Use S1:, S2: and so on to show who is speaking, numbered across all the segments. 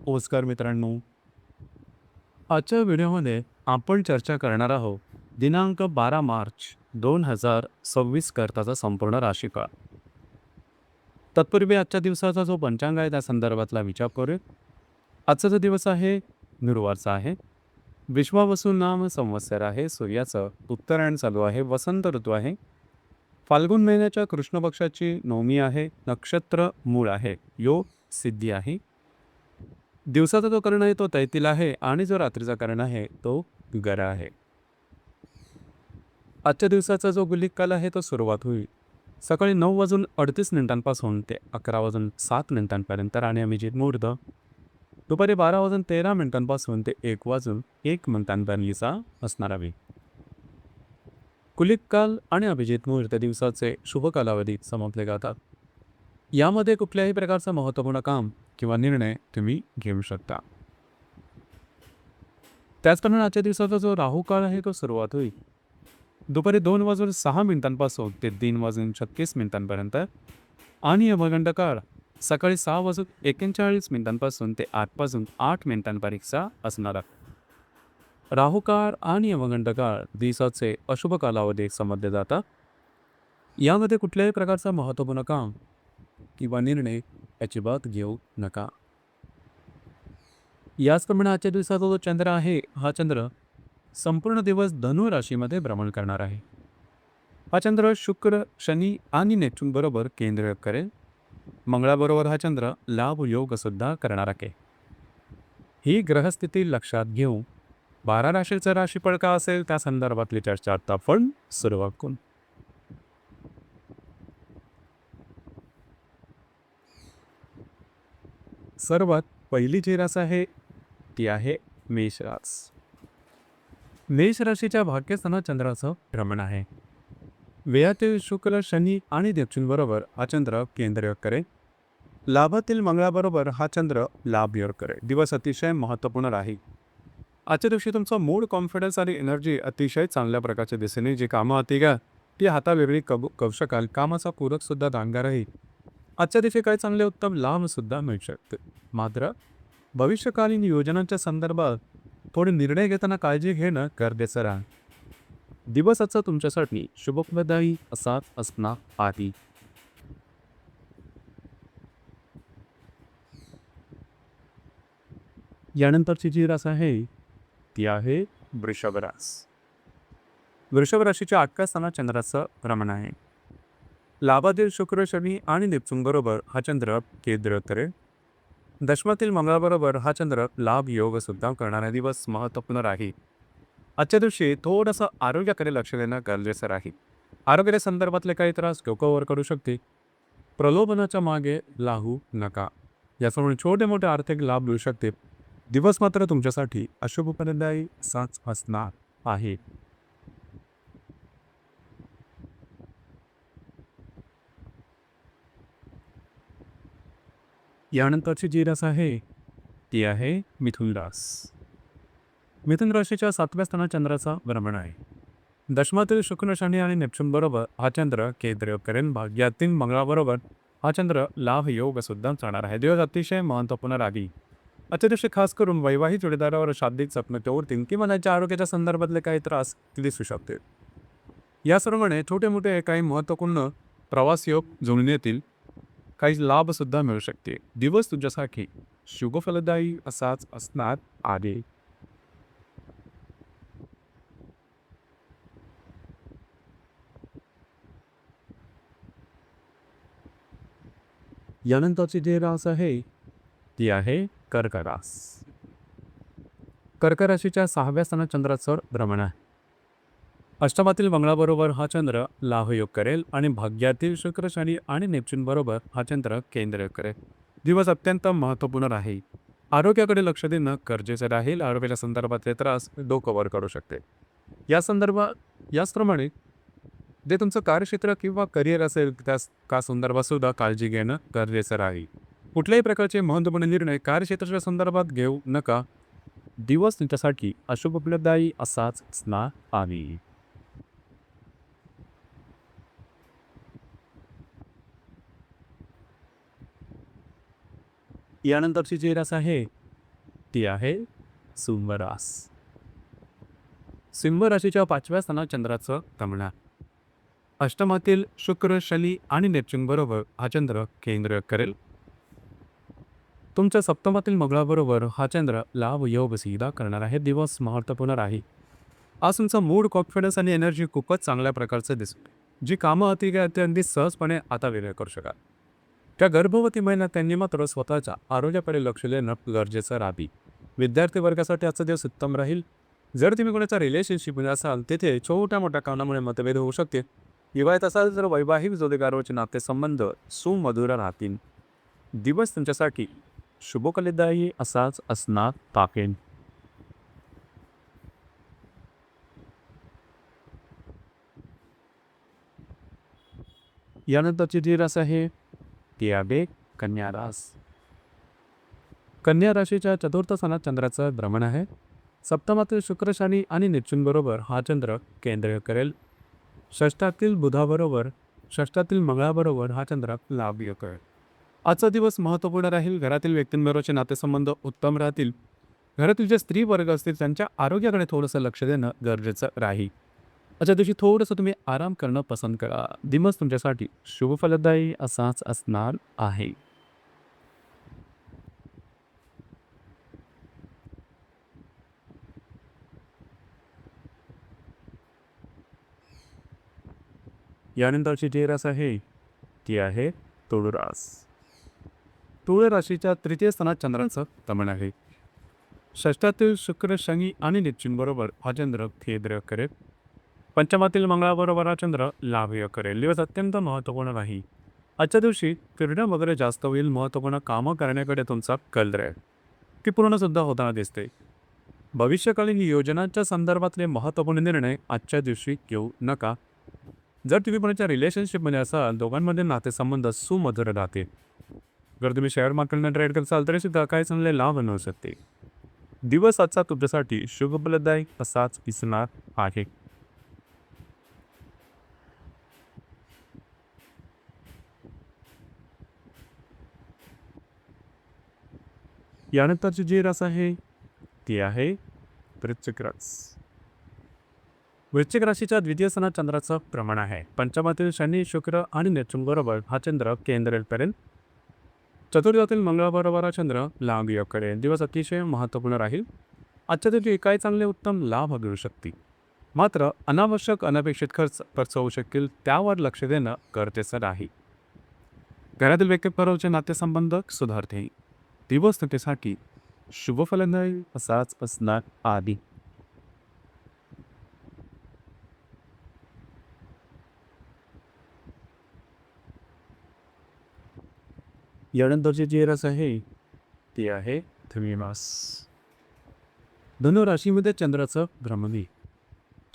S1: नमस्कार मित्रांनो. आजच्या व्हिडिओमध्ये आपण चर्चा करणार आहोत दिनांक 12 मार्च 2026 करताचा संपूर्ण राशीकाळ. तत्पूर्वी आजच्या दिवसाचा जो पंचांग आहे त्या संदर्भातला विचार करूया. आजचा जो दिवस आहे गुरुवारचा आहे. विश्वावसु नाम संवत्सर आहे. सूर्याचं उत्तरायण चालू आहे. वसंत ऋतू आहे. फाल्गुन महिन्याच्या कृष्ण पक्षाची नवमी आहे. नक्षत्र मूळ आहे. योग सिद्धी आहे. दिवसाचा जो कर्ण आहे तो तैतील आहे आणि जो रात्रीचा कर्ण आहे तो गर आहे. आजच्या दिवसाचा जो गुलिक काल आहे तो सुरुवात होईल सकाळी 9:38 ते 11:07 आणि अभिजित मुहूर्त दुपारी 12:13 ते 1:01 असणार आहे. कुलिक काल आणि अभिजित मुहूर्त दिवसाचे शुभ कालावधी समाप्त जातात. यामध्ये कुठल्याही प्रकारचं महत्त्वपूर्ण काम किंवा निर्णय तुम्ही घेऊ शकता. त्याचप्रमाणे आजच्या दिवसाचा जो राहू काळ आहे तो सुरुवात होईल दुपारी 2:06 ते 3:36 आणि यमगंड काळ सकाळी 6:39 ते 8:08 असणार आहे. राहू काळ आणि यमगंड काळ दिवसाचे अशुभ कालावधी समजले जातात. यामध्ये कुठल्याही प्रकारचा महत्त्वपूर्ण काम किंवा निर्णय अजिबात घेऊ नका. याचप्रमाणे आजच्या दिवसाचा जो चंद्र आहे हा चंद्र संपूर्ण दिवस धनु राशीमध्ये भ्रमण करणार आहे. हा चंद्र शुक्र, शनी आणि नेपच्यून बरोबर केंद्र करेल. मंगळाबरोबर हा चंद्र लाभ योग सुद्धा करणार आहे. ही ग्रहस्थिती लक्षात घेऊन 12 राशीचा राशीफळ का असेल त्या संदर्भातली चर्चा आता आपण सुरुवात करू. सर्वात पहिली जी रास आहे ती आहे मेष रास. मेष राशीच्या भाग्यस्थानात चंद्राचं भ्रमण आहे. व्ययातील शुक्र, शनी आणि नेपच्यून बरोबर हा चंद्र केंद्र करेल. लाभातील मंगळाबरोबर हा चंद्र लाभ योग करेल. दिवस अतिशय महत्त्वपूर्ण राहील. आजच्या दिवशी तुमचा मूड, कॉन्फिडन्स आणि एनर्जी अतिशय चांगल्या प्रकारच्या दिशेने जी कामं होती का ती हातावेगळी करू शकाल. कामाचा पूरक सुद्धा दांगा राहील. आजच्या दिवशी काही चांगले उत्तम लाभ सुद्धा मिळू शकते. मात्र भविष्यकालीन योजनांच्या संदर्भात थोडे निर्णय घेताना काळजी घेणं गरजेचं राहा. दिवसाचा तुमच्यासाठी शुभप्रदायी असाच असणार आहे. यानंतरची जी रास आहे ती आहे वृषभ रास. वृषभ राशीच्या 8व्या स्थानात चंद्राचं भ्रमण आहे. लाभातील शुक्र, शनी आणि नेपच्यून बरोबर हा चंद्र केंद्र करेल. दशमातील मंगळाबरोबर हा चंद्र लाभ योग सुद्धा करणारा दिवस महत्त्वपूर्ण राहील. आजच्या दिवशी थोडंसं आरोग्याकडे लक्ष देणं गरजेचं राहील. आरोग्याच्या संदर्भातले काही त्रास डोकं करू शकते. प्रलोभनाच्या मागे लागू नका. याच्यामुळे छोटे मोठे आर्थिक लाभ मिळू शकते. दिवस मात्र तुमच्यासाठी अशुभप्रदायी असाच असणार आहे. यानंतरची जी रास आहे ती आहे मिथुन रास. मिथुन राशीच्या 7व्या स्थानात चंद्राचा भ्रमण आहे. दशमातील शुक्र, शनी आणि नेपच्यून बरोबर हा चंद्र केंद्र करेल. भाग्यातील मंगळाबरोबर हा चंद्र लाभ योग सुद्धा चालणार आहे. दिवस अतिशय महत्त्वपूर्ण राहील. आजच्या दिवशी खास करून वैवाहिक जोडीदारावर शाब्दिक चकमकी होतील किंवा त्यांच्या आरोग्याच्या संदर्भातले काही त्रास दिसू शकतील. याचप्रमाणे छोटे मोठे काही महत्त्वपूर्ण प्रवास योग जुळून येतील. काही लाभ सुद्धा मिळू शकते. दिवस तुमच्यासाठी शुभफलदायी असाच असणार आहे. यानंतरची जी रास आहे ती आहे कर्क रास. कर्क राशीच्या 6व्या स्थानात चंद्राचं भ्रमण आहे. अष्टमातील मंगळाबरोबर हा चंद्र लाभयोग करेल आणि भाग्यातील शुक्र, शनी आणि नेपच्यून बरोबर हा चंद्र केंद्र करेल. दिवस अत्यंत महत्त्वपूर्ण राहील. आरोग्याकडे लक्ष देणं गरजेचं राहील. आरोग्याच्या संदर्भातले त्रास डोकं करू शकते. याचप्रमाणे जे तुमचं कार्यक्षेत्र किंवा करिअर असेल त्या का संदर्भात सुद्धा काळजी घेणं गरजेचं राहील. कुठल्याही प्रकारचे महत्त्वपूर्ण निर्णय कार्यक्षेत्राच्या संदर्भात घेऊ नका. दिवस तुमच्यासाठी अशुभप्रदायी असाच असणार आहे. यानंतरची जी रास आहे ती आहे सिंह रास. सिंह राशीच्या 5व्या स्थानात चंद्राचं रमण. अष्टमातील शुक्र, शनी आणि नेपच्यून बरोबर हा चंद्र केंद्र करेल. तुमच्या सप्तमातील मंगळाबरोबर हा चंद्र लाभ योग सीधा करणार आहे. दिवस महत्त्वपूर्ण राहील. आज तुमचा मूड, कॉन्फिडन्स आणि एनर्जी खूपच चांगल्या प्रकारचं दिसते. जी कामं होती की ते अगदी सहजपणे आता वेगळे करू शकाल. त्या गर्भवती महिला त्यांनी मात्र स्वतःच्या आरोग्याकडे लक्ष देणं गरजेचं राहावी. विद्यार्थी वर्गासाठी आजचा दिवस उत्तम राहील. जर तुम्ही कोणाच्या रिलेशनशिपमध्ये असाल तिथे छोट्या मोठ्या कारणामुळे मतभेद होऊ शकते. विवाहित असाल तर वैवाहिक जोडीदाराचे नातेसंबंध सुमधुर राहतील. दिवस तुमच्यासाठी शुभफलदायी असाच असणार टाकेन. यानंतरची जी रास आहे ती आहे कन्या रास. कन्या राशीच्या चतुर्थ स्थानात चंद्राचं भ्रमण आहे. सप्तमातील शुक्र, शनी आणि नेपच्यून बरोबर हा चंद्र केंद्र करेल. षष्ठातील मंगळाबरोबर हा चंद्र लाभ्य करेल. आजचा दिवस महत्त्वपूर्ण राहील. घरातील व्यक्तींबरोबरचे नातेसंबंध उत्तम राहतील. घरातील जे स्त्री वर्ग असतील त्यांच्या आरोग्याकडे थोडंसं लक्ष देणं गरजेचं राहील. आजच्या दिवशी थोडंसं तुम्ही आराम करणं पसंत करा. दिवस तुमच्यासाठी शुभफलदायी असाच असणार आहे. यानंतरची जी रास आहे ती आहे तुळ रास. तुळ राशीच्या तृतीय स्थानात चंद्राचं रमण आहे. षष्ठातील शुक्र, शनी आणि नेपच्यून बरोबर हा चंद्र केंद्र करेल. पंचमातील मंगळाबरोबर हा चंद्र लाभ्य करेल. दिवस अत्यंत महत्त्वपूर्ण राहील. आजच्या दिवशी फिरणं वगैरे जास्त होईल. महत्त्वपूर्ण कामं करण्याकडे तुमचा कल राहील. ती पूर्णसुद्धा होताना दिसते. भविष्यकालीन योजनांच्या संदर्भातले महत्त्वपूर्ण निर्णय आजच्या दिवशी घेऊ नका. जर तुम्ही कोणाच्या रिलेशनशिपमध्ये असाल दोघांमध्ये नातेसंबंध सुमधुर राहतील. जर तुम्ही शेअर मार्केटला ट्रेड करसाल तरी सुद्धा काही चांगले लाभ मिळू शकते. दिवस आजचा तुमच्यासाठी शुभफलदायी असाच दिसणार आहे. यानंतरची जी रास आहे ती आहे वृश्चिक रास. वृश्चिक राशीच्या द्वितीय स्थानात चंद्राचं प्रमाण आहे. पंचमातील शनी, शुक्र आणि नेपच्यून बरोबर हा चंद्र केंद्र करेल. चतुर्थातील मंगळाबरोबर हा चंद्र लाभ योग करेल. दिवस अतिशय महत्त्वपूर्ण राहील. आजच्या दिवशी काही चांगले उत्तम लाभ मिळू शकतील. मात्र अनावश्यक अनपेक्षित खर्च होऊ शकेल त्यावर लक्ष देणं गरजेचं आहे. घरातील व्यक्तीबरोबरचे नातेसंबंध सुधारते. दिवस तुमच्यासाठी शुभफलदायी असाच असणार आहे. यानंतरची जी रास आहे ती आहे धनुरास. धनु राशीमध्ये चंद्राचं भ्रमण.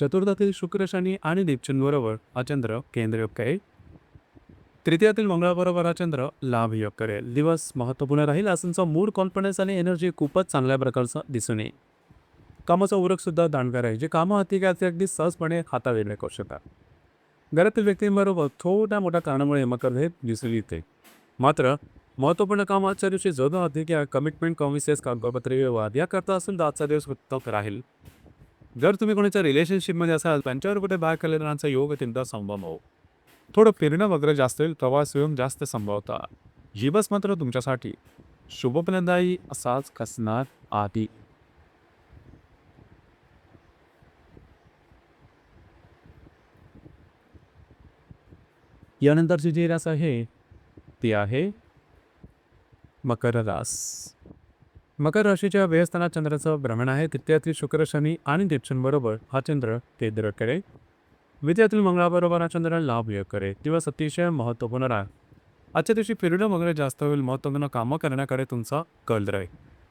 S1: चतुर्थातील शुक्र, शनी आणि नेपच्यून बरोबर हा चंद्र केंद्रयोग करेल. तृतीयातील मंगळाबरोबर हा चंद्र लाभ योग करेल. दिवस महत्त्वपूर्ण राहील. आज तुमचा मूड, कॉन्फिडन्स आणि एनर्जी खूपच चांगल्या प्रकारचं दिसून येईल. कामाचा उरकसुद्धा दांडगा राहील. जे कामं होती का ते अगदी सहजपणे हातावेगळे करू शकतात. घरातील व्यक्तींबरोबर थोड्या मोठ्या कारणामुळे मतभेद दिसून येते. मात्र महत्त्वपूर्ण काम आजच्या दिवशी जोडणं होते की कमिटमेंट, कॉन्व्हिसेस, कागदपत्रे, व्यवहार याकरता असेल तर आजचा दिवस उत्तम राहील. जर तुम्ही कोणाच्या रिलेशनशिपमध्ये असाल त्यांच्यावर कुठे बाहेर कल्याणाचा योग तिंदा संभव हो. थोडं फिरणं वगैरे जास्त होईल. प्रवास येऊन जास्त संभवता. दिवस मात्र तुमच्यासाठी शुभफलदायी असाच असणार आहे. यानंतरची जी रास आहे ती आहे मकर रास. मकर राशीच्या व्ययस्थानात चंद्राचं भ्रमण आहे. तृतीयातील शुक्र, शनी आणि नेपच्यून बरोबर हा चंद्र केंद्र करेल. द्वितीयातील मंगळाबरोबर हा चंद्र लाभ योग करेल. दिवस अतिशय महत्त्वपूर्ण राहील. आजच्या दिवशी फिरणं वगैरे जास्त होईल. महत्त्वपूर्ण कामं करण्याकडे तुमचा कल राहील.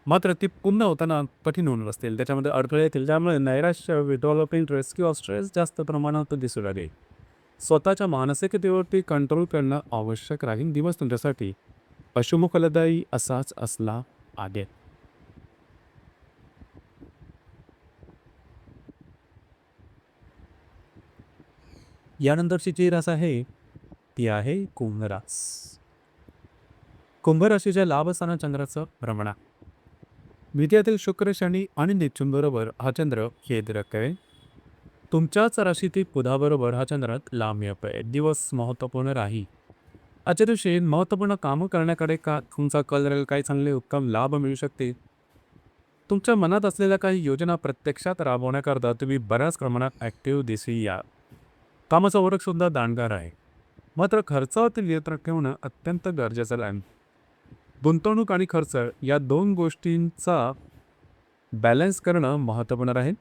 S1: मात्र ती पूर्ण होताना कठीण होऊन असतील. त्याच्यामध्ये अडथळे येतील. त्यामुळे नैराश्य, विड्रॉल, स्ट्रेस किंवा स्ट्रेस जास्त प्रमाणात दिसू लागेल. स्वतःच्या मानसिकतेवरती कंट्रोल करणं आवश्यक राहील. दिवस तुमच्यासाठी अशुभफलदायी असाच असला आहे. यानंतरची जी रास आहे ती आहे कुंभ रास. कुंभ राशीच्या लाभस्थानात चंद्राचं भ्रमण. विद्यार्थी शुक्र शनी आणि नेपच्यूनबरोबर हा चंद्र केंद्रक आहे. तुमच्याच राशीतील बुधाबरोबर हा चंद्र लांब येतोय. दिवस महत्त्वपूर्ण राहील. आजच्या दिवशी महत्त्वपूर्ण कामं करण्याकडे का तुमचा कल राहील. काही चांगले उत्तम लाभ मिळू शकते. तुमच्या मनात असलेल्या काही योजना प्रत्यक्षात राबवण्याकरता तुम्ही बऱ्याच प्रमाणात ॲक्टिव्ह दिसी या. कामाचा ओरखसुद्धा दाणगार आहे. मात्र खर्चावरती नियंत्रण ठेवणं अत्यंत गरजेचं आहे. गुंतवणूक आणि खर्च या दोन गोष्टींचा बॅलन्स करणं महत्त्वपूर्ण राहील.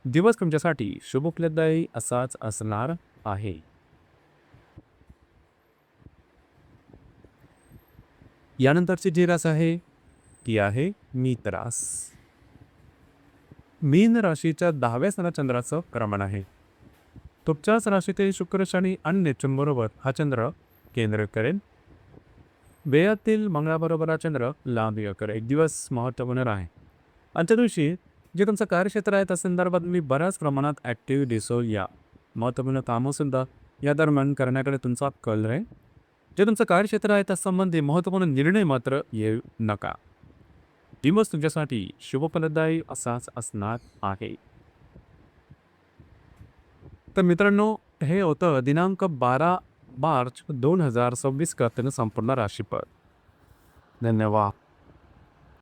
S1: दिवस तुमच्यासाठी शुभफलदायी असाच असणार आहे. यानंतरची जी रास आहे ती आहे मीन रास. मीन राशीच्या 10व्या स्थानात चंद्राचं क्रमण आहे. तुमच्याच राशीतील शुक्र शनी आणि नेपच्यूनबरोबर हा चंद्र केंद्र करेल. वेळातील मंगळाबरोबर हा चंद्र लांब करेल. एक दिवस महत्त्वपूर्ण आहे. आजच्या दिवशी जे तुमचं कार्यक्षेत्र आहे त्या संदर्भात मी बऱ्याच प्रमाणात ॲक्टिव्ह दिसो या. महत्त्वपूर्ण कामंसुद्धा या दरम्यान करण्याकडे तुमचा कल राहील. जे तुमचं कार्यक्षेत्र आहे त्यासंबंधी महत्त्वपूर्ण निर्णय मात्र येऊ नका. दिवस तुमच्यासाठी शुभफलदायी असाच असणार आहे. तर मित्रांनो, हे होतं दिनांक 12 मार्च 2026 करताना संपूर्ण राशीफळ. धन्यवाद.